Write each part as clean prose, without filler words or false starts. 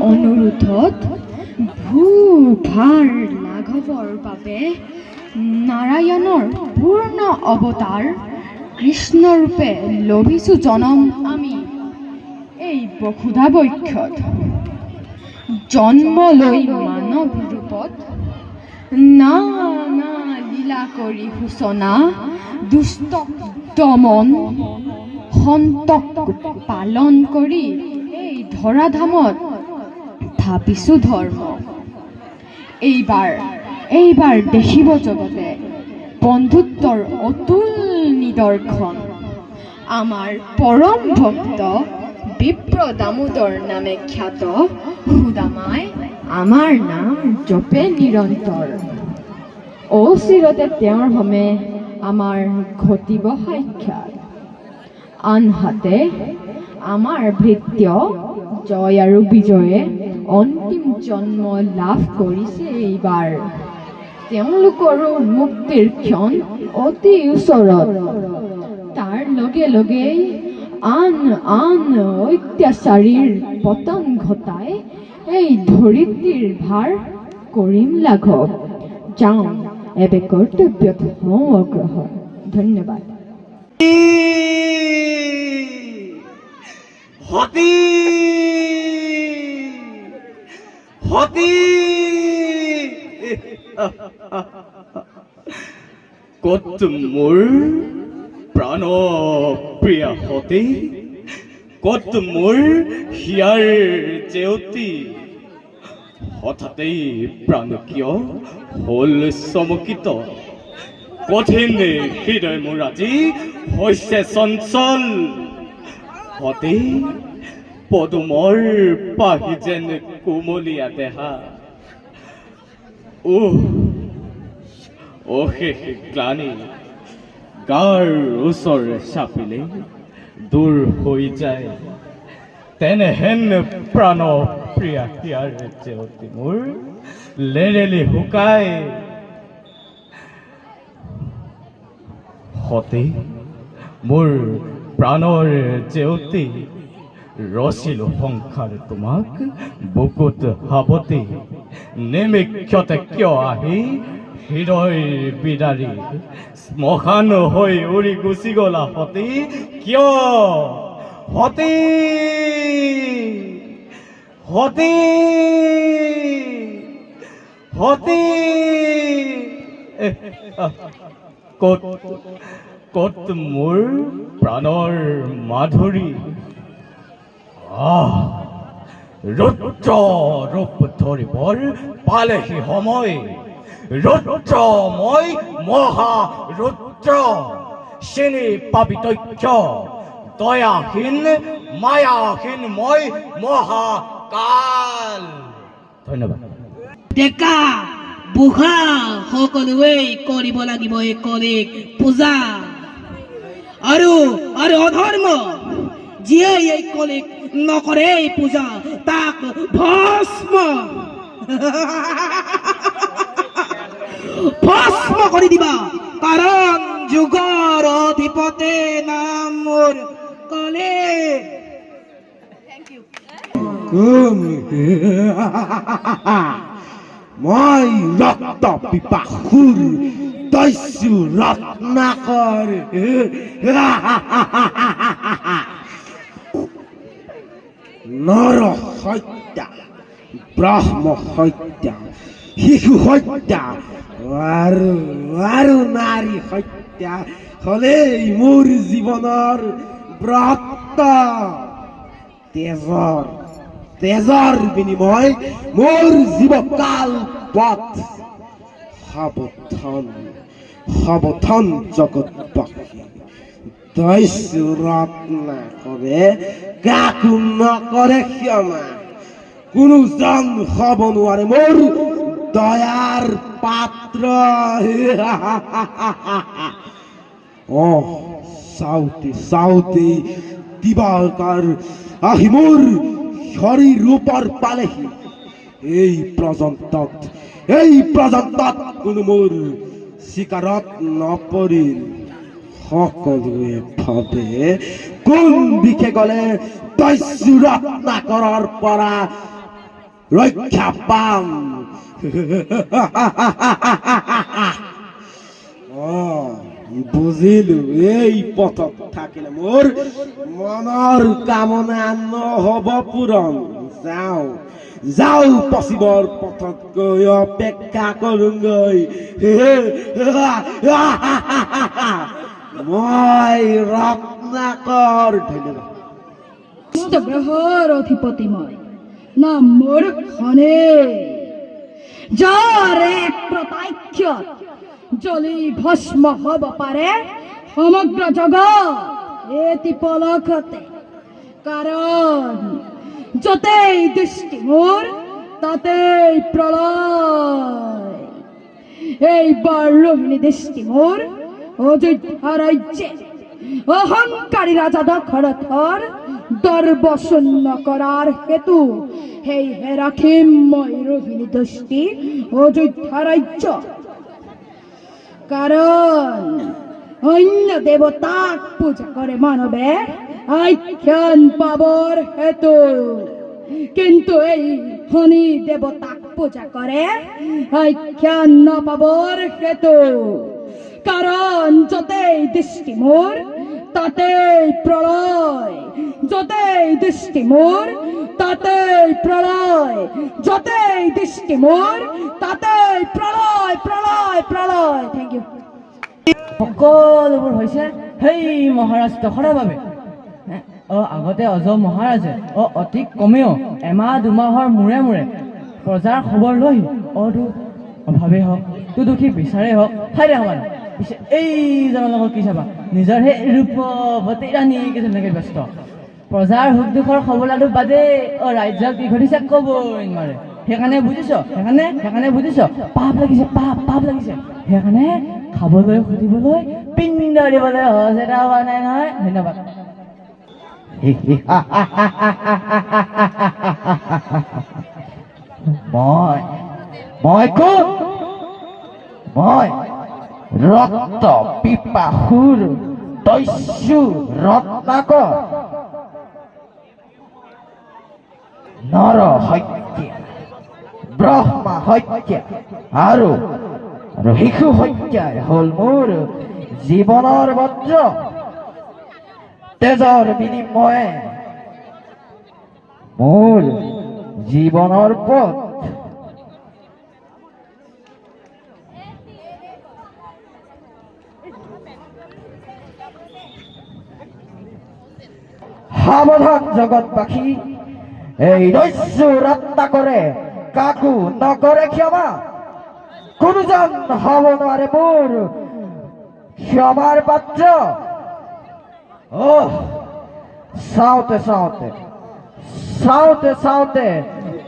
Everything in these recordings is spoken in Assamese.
অনুৰোধত ভূভাৰ লাঘৱৰ বাবে নাৰায়ণৰ পূৰ্ণ অৱতাৰ কৃষ্ণৰূপে লভিছোঁ জনম আমি এই বসুধা বক্ষত। জন্ম লৈ মানৱ ৰূপত নানা লীলা কৰি সূচনা দুষ্ট দমন সন্তক পালন কৰি এই ধৰাধামত ভাবিছোঁ ধৰ্ম। এইবাৰ দেখিব জগতে বন্ধুত্বৰ অতুল নিদৰ্শন। আমাৰ পৰম ভক্ত বিপ্ৰ দামোদৰ নামে খ্যাত সুদামাই আমাৰ নাম জপে নিৰন্তৰ। অচিৰতে তেওঁৰ হমে আমাৰ ঘটিব সাক্ষাৎ। আনহাতে আমাৰ ভৃত্য জয় আৰু বিজয়ে অন্তিম জন্ম লাভ কৰিছে এইবাৰ। তেওঁলোকৰো মুক্তিৰ ক্ষণ অতি ওচৰত। তাৰ লগে লগেই আন অত্যাচাৰীৰ পতন ঘটাই এই ধৰিত্ৰীৰ ভাৰ কৰিম লাঘৱ। যাওঁ এবে কৰ্তব্যত হওঁ অগ্ৰসৰ। ধন্যবাদ। হতি হতি কত মোৰ প্ৰাণ প্ৰিয়া হতি, কত মোৰ হিয়াৰ জেউতি। হঠাতেই প্ৰাণ কিয় হ'ল চমকিত, কঠিন হৃদয় মোৰ আজি হৈছে চঞ্চল। হতে পদুমৰ পাহি যেন কোমলীয়া দেহা, অশেষ গ্লানি গাৰ ওচৰ চাপিলে দূৰ হৈ যায়। তেনেহেন প্ৰাণ প্ৰিয়া হিয়াৰ জেউতি মোৰ লেৰেলি শুকাই। হতে মোৰ প্ৰাণৰ জেউতি, ৰচিলো সংসাৰ তোমাক বুকুত সাৱটি। নিমিক্ষতে কিয় আহি হৃদয় বিদাৰি, শ্মশান হৈ উৰি গুচি গলা হতি কিয়? হতি হতি হতি কত কত মোৰ প্ৰাণৰ মাধুৰী। ৰুদ্ৰ ৰূপ ধৰিবৰ পালেহি সময়, ৰুদ্ৰময় মহাৰুদ্ৰ চিনি পাবি তথ্য। দয়াহীন মায়াহীন মই মহাকাল। ধন্যবাদ। ডেকা বুঢ়া সকলোৱেই কৰিব লাগিব এই কলিক পূজা। আৰু অধৰ্ম যিয়ে এই কলিক নকৰে এই পূজা, তাক ভস্ম ভস্ম কৰি দিবা। কাৰণ যুগৰ অধিপতি নাম মোৰ কলিক। মই ৰক্ত পিপাসুৰ দস্যু ৰত্নাকৰ। নৰ হত্যা, ব্ৰহ্ম হত্যা, শিশু হত্যা আৰু নাৰী হত্যা হলেই মোৰ জীৱনৰ ব্ৰত। তেজৰ বিনিময় মোৰ জীৱকাল পথ। সাৱধান জগতবাসী, দস্যু ৰত্নাকৰে কাকো নকৰে ক্ষমা। কোনো জন হব নোৱাৰে মোৰ দয়াৰ পাত্ৰ। চাওঁতে দিবাকাৰ আহি মোৰ শৰীৰ ৰূপৰ পালেহি। এই পৰ্যন্তত কোনো মোৰ চিকাৰত নপৰিল। সকলোৱে ভাবে কোন দিশে গলে দস্যু ৰত্নাকৰৰ পৰা ৰক্ষা পাম বুজিলো এই পথত থাকিলে মোৰ মনৰ কামনা নহ'ব পূৰণ যাওঁ যাওঁ পশ্চিমৰ পথত গৈ অপেক্ষা কৰোঁগৈ মই ৰত্নাকৰ ধন্যবাদ গ্ৰহৰ অধিপতি মই নাম মোৰ খনে যাৰ এক প্ৰত্যক্ষত জ্বলি ভস্ম হ'ব পাৰে সমগ্ৰ জগত এটি পলকতে কাৰণ য'তেই দৃষ্টি মোৰ তাতেই প্ৰলয় এইবাৰ ৰোহিণী দৃষ্টি মোৰ অযোধ্যা ৰাজ্যে অহংকাৰী ৰাজা দশৰথৰ দৰ্বশূন্য কৰাৰ হেতু সেয়েহে ৰাখিম মই ৰোহিণী দৃষ্টি অযোধ্যা ৰাজ্য কাৰণ অন্য দেৱতাক পূজা কৰে মানৱে আখ্যান পাবৰ হেতু কিন্তু এই শনি দেৱতাক পূজা কৰে আখ্যান নাপাবৰ হেতু কাৰণ য'তেই দৃষ্টি মোৰ তাতেই প্ৰলয় য'তেই দৃষ্টি মোৰ তাতেই প্ৰলয় য'তেই দৃষ্টি মোৰ তাতেই প্ৰলয় প্ৰলয় প্ৰলয় থেংক ইউ সকলোবোৰ হৈছে সেই মহাৰাজ দশৰথৰ বাবে আগতে অজ মহাৰাজে অতি কমেও এমাহ দুমাহৰ মূৰে মূৰে প্ৰজাৰ খবৰ লৈ তো অভাৱেই হওক তো দুখী বিচাৰেই হওক ঠাইৰে সমান পিছে এইজনৰ লগত কি চাবা নিজৰ সেই ৰূপৱতী ৰাণী কেইজনলৈকে ব্যস্ত প্ৰজাৰ সুখ দুখৰ খবৰ লাটো বাদে ৰাজ্যত কি ঘটিছে ক'বই নোৱাৰে সেইকাৰণে বুজিছ পাপ লাগিছে পাপ লাগিছে সেইকাৰণে খাবলৈ সুধিবলৈ পিণ্ড দিবলৈ সহজ এটা হোৱা নাই নহয় ধন্যবাদ মই কোন মই ৰক্ত পিপাসুৰ দস্যু ৰত্নাকৰ নৰ হত্যা ব্ৰহ্মা হত্যা আৰু শিশু হত্যাই হ'ল মোৰ জীৱনৰ বজ্ৰ তেজৰ বিনিময়ে মোৰ জীৱনৰ পথ সাৱধান জগতবাসী এই দস্যু ৰত্নাকৰে কাকো নকৰে ক্ষমা কোনোজন হ'ব নোৱাৰে মোৰ ক্ষমাৰ পাত্ৰ চাওঁতে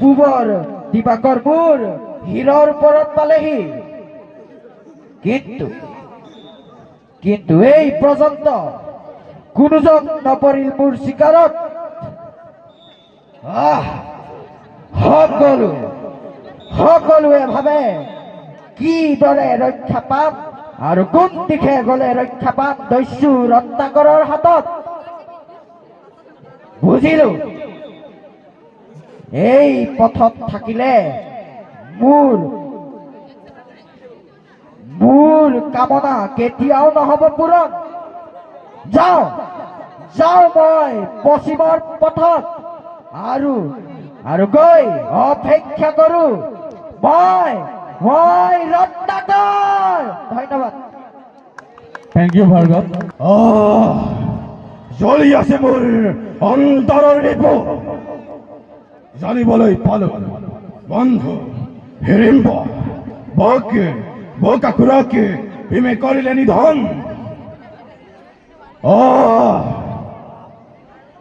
পূবৰ দিবাকৰ মোৰ হীৰৰ ওপৰত পালেহি কিন্তু এই পৰ্যন্ত কোনোজন নপৰিল মোৰ চিকাৰত সকলোৱে ভাবে কিদৰে ৰক্ষা পাম আৰু কোন দিশে গলে ৰক্ষা পাম দস্যু ৰত্নাকৰৰ হাতত বুজিলো এই পথত থাকিলে মোৰ কামনা কেতিয়াও নহব পূৰণ যাওঁ মই পশ্চিমৰ পথত আৰু গৈ অপেক্ষা কৰো মই ৰত্নাকৰ ধন্যবাদ থেংক ইউ ভাৰ্গৱ জ্বলি আছে মোৰ অন্তৰৰ ৰিপু জানিবলৈ পালো বন্ধু হিৰিম্ব বকাসুৰকে ভীমে কৰিলে নিধন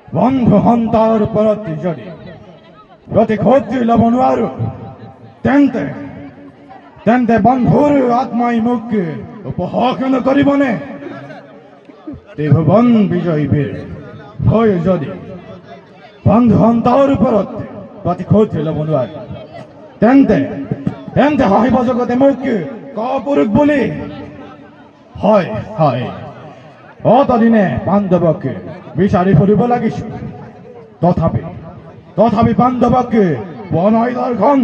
বন্ধু সন্তানৰ ওপৰত যদি প্ৰতিশোধ ল'ব নোৱাৰো তেন্তে বন্ধুৰ আত্মাই মোক উপহাস নকৰিবনে ত্ৰিভুৱন বিজয়ী বীৰ হৈ যদি বন্ধু সন্তানৰ ওপৰত প্ৰতিশোধ ল'ব নোৱাৰে তেন্তে হাঁহিব জগতে মোক কাপুৰুষ বুলি হয় অতদিনে পাণ্ডৱক বিচাৰি ফুৰিব লাগিছো তথাপি পাণ্ডৱক বনাই দর্শন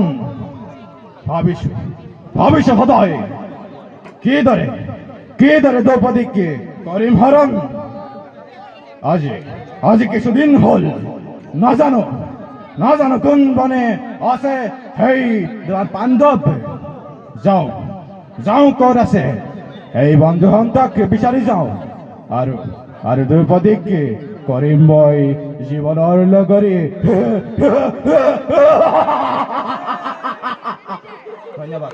ভাবিস সদায় কি দরে দ্রৌপদীকে করিম হরণ আজি কিছুদিন হল না জানো কোন বনে আছে সেই তোমার পাণ্ডব যাও কর আছে এই বন্ধু হন্তক বিচাৰি যাও আৰু দ্ৰৌপদীকে কৰিম মই জীৱনৰ লগৰী ধন্যবাদ।